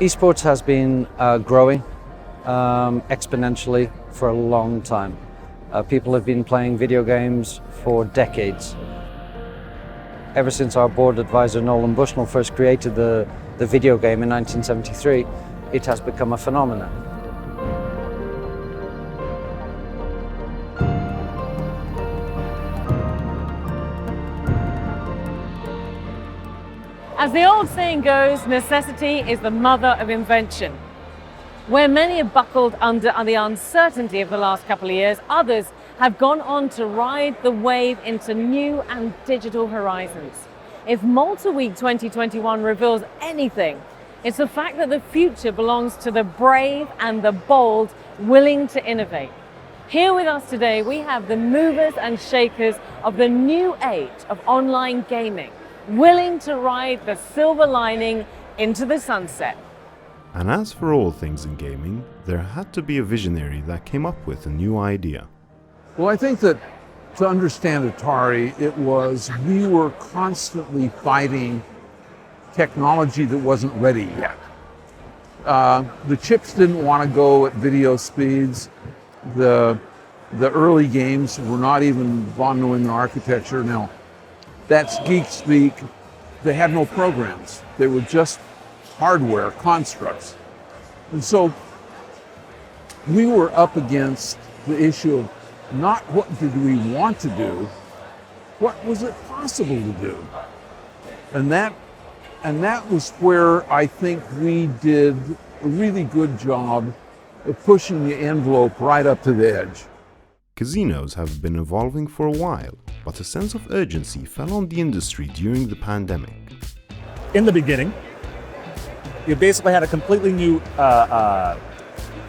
Esports has been growing exponentially for a long time. People have been playing video games for decades. Ever since our board advisor Nolan Bushnell first created the video game in 1973, it has become a phenomenon. As the old saying goes, necessity is the mother of invention. Where many have buckled under the uncertainty of the last couple of years, others have gone on to ride the wave into new and digital horizons. If Malta Week 2021 reveals anything, it's the fact that the future belongs to the brave and the bold, willing to innovate. Here with us today, we have the movers and shakers of the new age of online gaming, willing to ride the silver lining into the sunset. And as for all things in gaming, there had to be a visionary that came up with a new idea. Well, I think that to understand Atari, it was we were constantly fighting technology that wasn't ready yet. The chips didn't want to go at video speeds. The early games were not even von Neumann architecture. Now, that's geek speak. They had no programs. They were just hardware constructs. And so we were up against the issue of not what did we want to do, what was it possible to do? And that was where I think we did a really good job of pushing the envelope right up to the edge. Casinos have been evolving for a while, but a sense of urgency fell on the industry during the pandemic. In the beginning, you basically had a completely new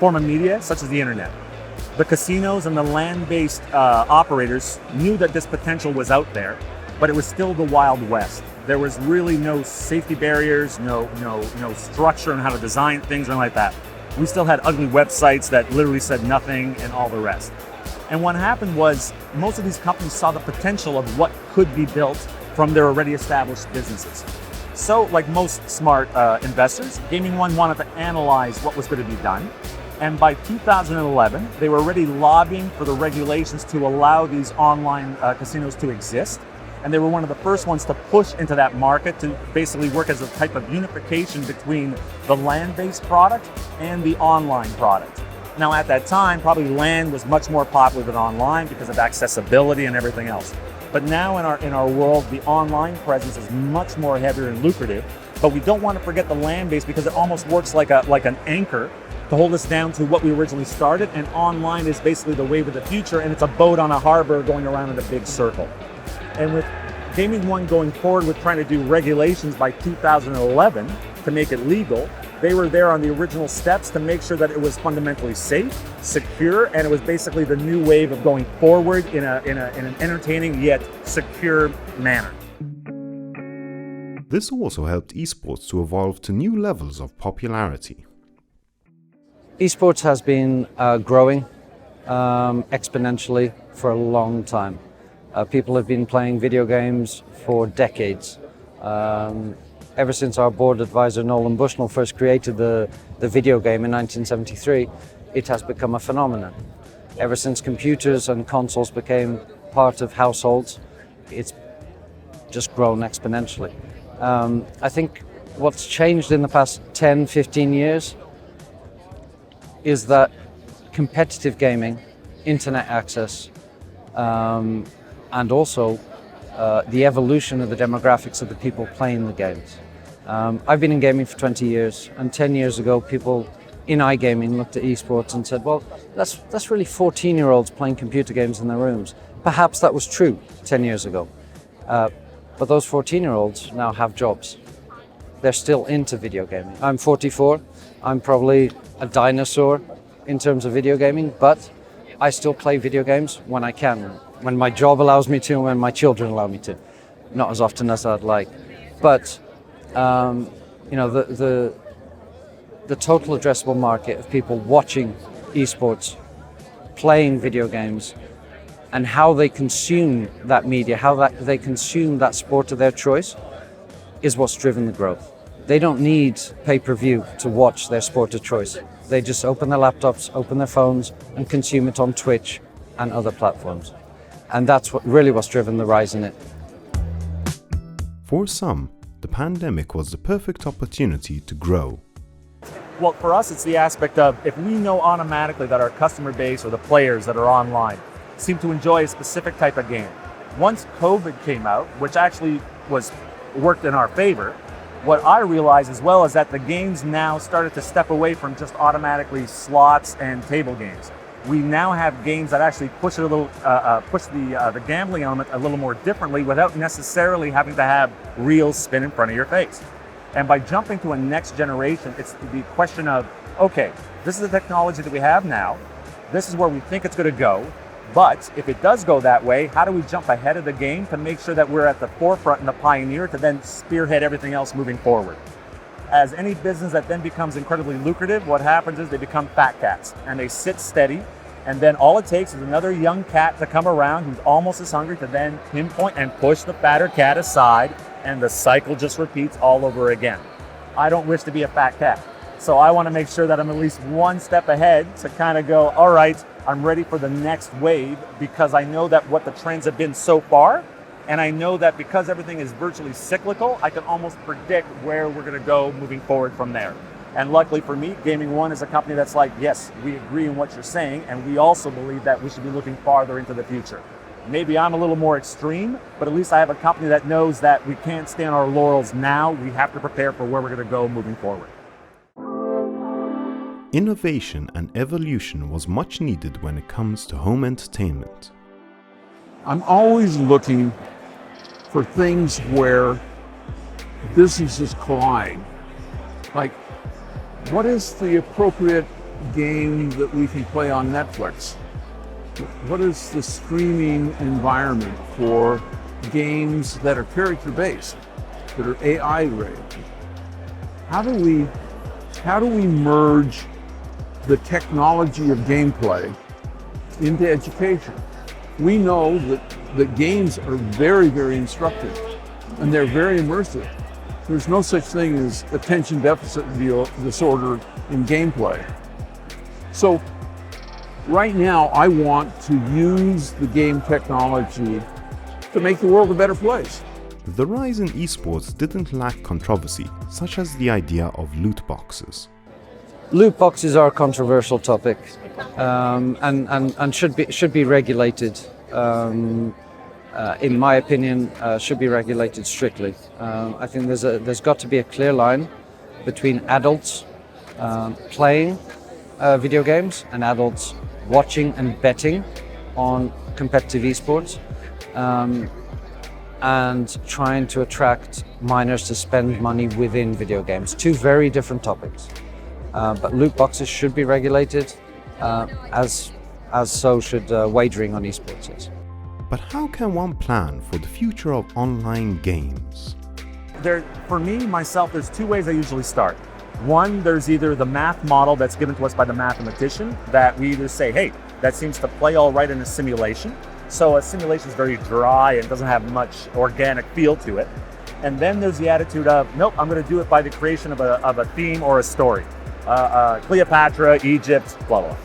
form of media, such as the internet. The casinos and the land-based operators knew that this potential was out there, but it was still the Wild West. There was really no safety barriers, no structure on how to design things, and like that. We still had ugly websites that literally said nothing and all the rest. And what happened was most of these companies saw the potential of what could be built from their already established businesses. So, like most smart investors, Gaming One wanted to analyze what was going to be done. And by 2011, they were already lobbying for the regulations to allow these online casinos to exist. And they were one of the first ones to push into that market to basically work as a type of unification between the land-based product and the online product. Now, at that time, probably land was much more popular than online because of accessibility and everything else. But now in our world, the online presence is much more heavier and lucrative. But we don't want to forget the land-based because it almost works like an anchor to hold us down to what we originally started. And online is basically the wave of the future, and it's a boat on a harbor going around in a big circle. And with Gaming One going forward with trying to do regulations by 2011 to make it legal, they were there on the original steps to make sure that it was fundamentally safe, secure, and it was basically the new wave of going forward in an entertaining yet secure manner. This also helped esports to evolve to new levels of popularity. Esports has been growing exponentially for a long time. People have been playing video games for decades. Ever since our board advisor Nolan Bushnell first created the video game in 1973, it has become a phenomenon. Ever since computers and consoles became part of households, it's just grown exponentially. I think what's changed in the past 10, 15 years is that competitive gaming, internet access, and also the evolution of the demographics of the people playing the games. I've been in gaming for 20 years, and 10 years ago people in iGaming looked at esports and said, well, that's really 14-year-olds playing computer games in their rooms. Perhaps that was true 10 years ago, but those 14-year-olds now have jobs. They're still into video gaming. I'm 44, I'm probably a dinosaur in terms of video gaming, but I still play video games when I can, when my job allows me to, and when my children allow me to. Not as often as I'd like. But the total addressable market of people watching esports, playing video games, and how they consume that media, they consume that sport of their choice, is what's driven the growth. They don't need pay-per-view to watch their sport of choice. They just open their laptops, open their phones, and consume it on Twitch and other platforms. And that's what's driven the rise in it. For some, the pandemic was the perfect opportunity to grow. Well, for us, it's the aspect of if we know automatically that our customer base or the players that are online seem to enjoy a specific type of game. Once COVID came out, which actually worked in our favor, what I realized as well is that the games now started to step away from just automatically slots and table games. We now have games that actually push it a little, push the gambling element a little more differently without necessarily having to have real spin in front of your face. And by jumping to a next generation, it's the question of, okay, this is the technology that we have now. This is where we think it's going to go. But if it does go that way, how do we jump ahead of the game to make sure that we're at the forefront and the pioneer to then spearhead everything else moving forward? As any business that then becomes incredibly lucrative, what happens is they become fat cats and they sit steady. And then all it takes is another young cat to come around who's almost as hungry to then pinpoint and push the fatter cat aside, and the cycle just repeats all over again. I don't wish to be a fat cat. So I want to make sure that I'm at least one step ahead to kind of go, all right, I'm ready for the next wave, because I know that what the trends have been so far, and I know that because everything is virtually cyclical, I can almost predict where we're going to go moving forward from there. And luckily for me, Gaming One is a company that's like, yes, we agree in what you're saying, and we also believe that we should be looking farther into the future. Maybe I'm a little more extreme, but at least I have a company that knows that we can't stay on our laurels now. We have to prepare for where we're going to go moving forward. Innovation and evolution was much needed when it comes to home entertainment. I'm always looking for things where businesses collide. Like, what is the appropriate game that we can play on Netflix? What is the streaming environment for games that are character-based, that are AI-rated? How do we merge the technology of gameplay into education? We know that games are very, very instructive, and they're very immersive. There's no such thing as attention deficit disorder in gameplay. So right now, I want to use the game technology to make the world a better place. The rise in esports didn't lack controversy, such as the idea of loot boxes. Loot boxes are a controversial topic, and should be regulated. In my opinion, should be regulated strictly. I think there's got to be a clear line between adults playing video games and adults watching and betting on competitive esports, and trying to attract minors to spend money within video games. Two very different topics. But loot boxes should be regulated, as so should wagering on esports is. But how can one plan for the future of online games? For me, myself, there's two ways I usually start. One, there's either the math model that's given to us by the mathematician, that we either say, hey, that seems to play all right in a simulation. So a simulation is very dry and doesn't have much organic feel to it. And then there's the attitude of, nope, I'm going to do it by the creation of a theme or a story. Cleopatra, Egypt, blah, blah.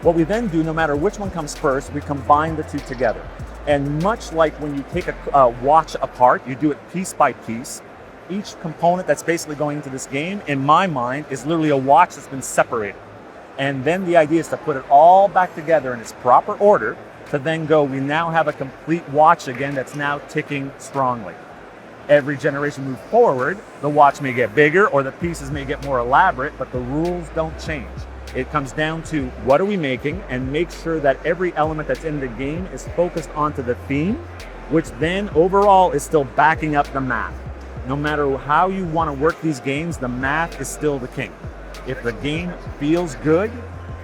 What we then do, no matter which one comes first, we combine the two together. And much like when you take a watch apart, you do it piece by piece. Each component that's basically going into this game, in my mind, is literally a watch that's been separated. And then the idea is to put it all back together in its proper order to then go, we now have a complete watch again that's now ticking strongly. Every generation move forward, the watch may get bigger or the pieces may get more elaborate, but the rules don't change. It comes down to what are we making, and make sure that every element that's in the game is focused onto the theme, which then overall is still backing up the math. No matter how you want to work these games, the math is still the king. If the game feels good,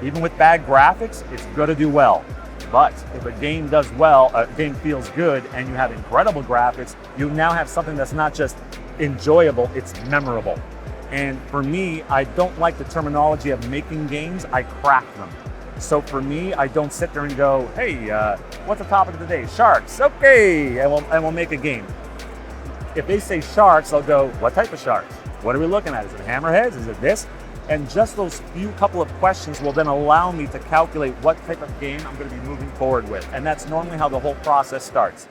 even with bad graphics, it's going to do well. But if a game does well, a game feels good, and you have incredible graphics, you now have something that's not just enjoyable, it's memorable. And for me, I don't like the terminology of making games, I craft them. So for me, I don't sit there and go, hey, what's the topic of the day? Sharks, okay, and we'll make a game. If they say sharks, I'll go, what type of sharks? What are we looking at? Is it hammerheads? Is it this? And just those few couple of questions will then allow me to calculate what type of game I'm going to be moving forward with. And that's normally how the whole process starts.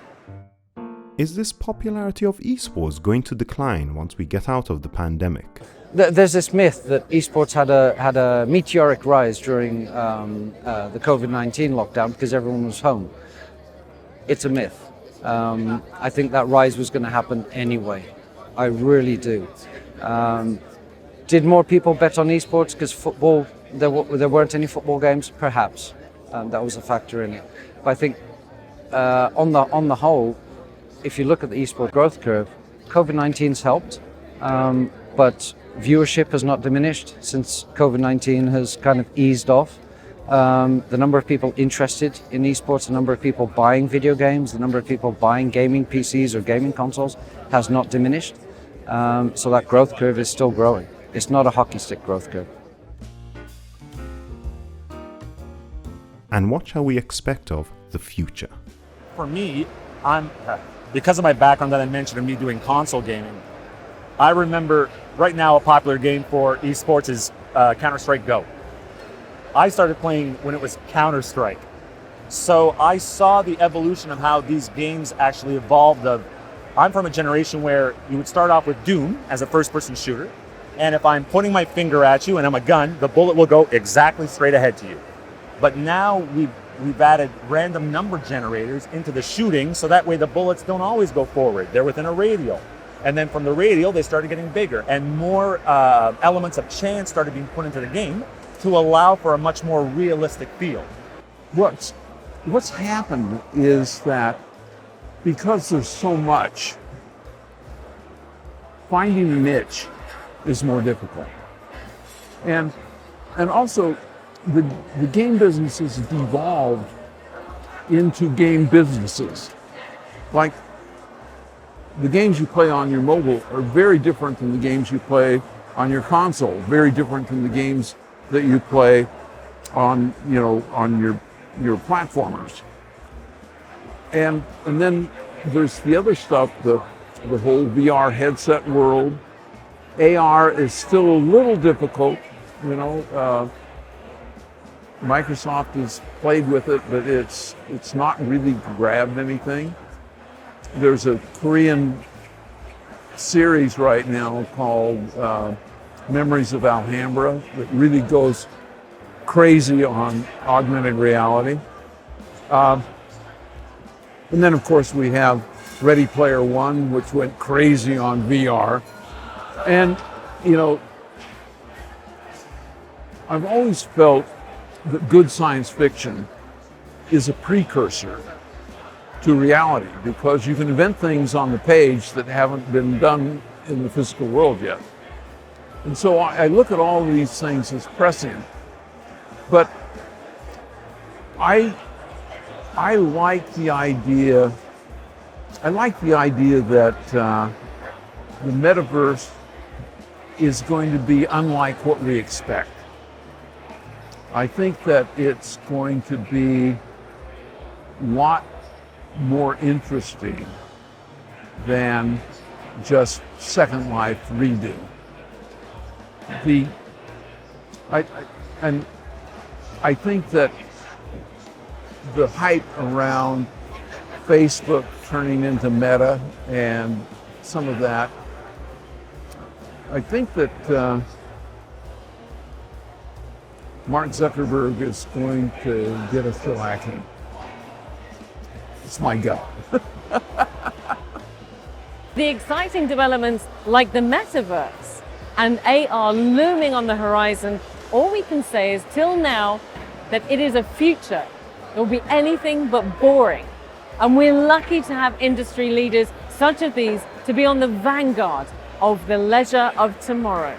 Is this popularity of esports going to decline once we get out of the pandemic? There's this myth that esports had a meteoric rise during the COVID-19 lockdown because everyone was home. It's a myth. I think that rise was going to happen anyway. I really do. Did more people bet on esports because football, there weren't any football games? Perhaps. That was a factor in it. But I think on the whole, if you look at the esports growth curve, COVID-19's helped, but viewership has not diminished since COVID-19 has kind of eased off. The number of people interested in esports, the number of people buying video games, the number of people buying gaming PCs or gaming consoles has not diminished. So that growth curve is still growing. It's not a hockey stick growth curve. And what shall we expect of the future? For me, because of my background that I mentioned of me doing console gaming, I remember right now a popular game for esports is Counter-Strike Go. I started playing when it was Counter-Strike. So I saw the evolution of how these games actually evolved. I'm from a generation where you would start off with Doom as a first-person shooter, and if I'm pointing my finger at you and I'm a gun, the bullet will go exactly straight ahead to you. But now we've added random number generators into the shooting, so that way the bullets don't always go forward. They're within a radial. And then from the radial, they started getting bigger, and more elements of chance started being put into the game to allow for a much more realistic feel. What's happened is that because there's so much, finding a niche is more difficult. And also the game business has devolved into game businesses. Like the games you play on your mobile are very different than the games you play on your console, very different than the games that you play on your platformers. And then there's the other stuff, the whole VR headset world. AR is still a little difficult, Microsoft has played with it, but it's not really grabbed anything. There's a Korean series right now called Memories of Alhambra that really goes crazy on augmented reality. And then, of course, we have Ready Player One, which went crazy on VR. And, I've always felt that good science fiction is a precursor to reality, because you can invent things on the page that haven't been done in the physical world yet. And so I look at all of these things as prescient. But I like the idea that the metaverse is going to be unlike what we expect. I think that it's going to be a lot more interesting than just Second Life redo. I think that the hype around Facebook turning into Meta and some of that, I think that Mark Zuckerberg is going to get a shellacking. It's my gut. The exciting developments like the metaverse and AR looming on the horizon, all we can say is till now that it is a future that will be anything but boring. And we're lucky to have industry leaders such as these to be on the vanguard of the leisure of tomorrow.